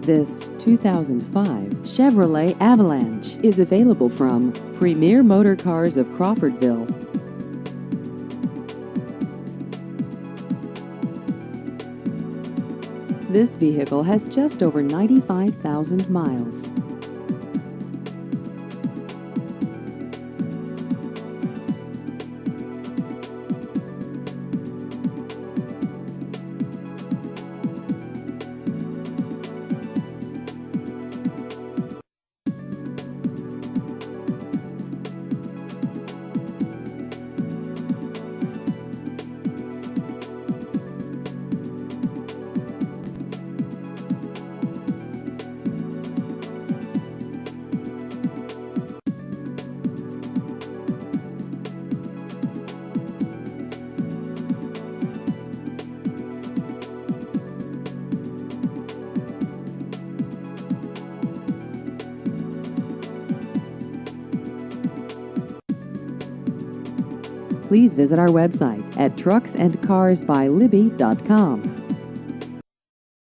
This 2005 Chevrolet Avalanche is available from Premier Motor Cars of Crawfordville. This vehicle has just over 95,000 miles. Please visit our website at trucksandcarsbylibby.com.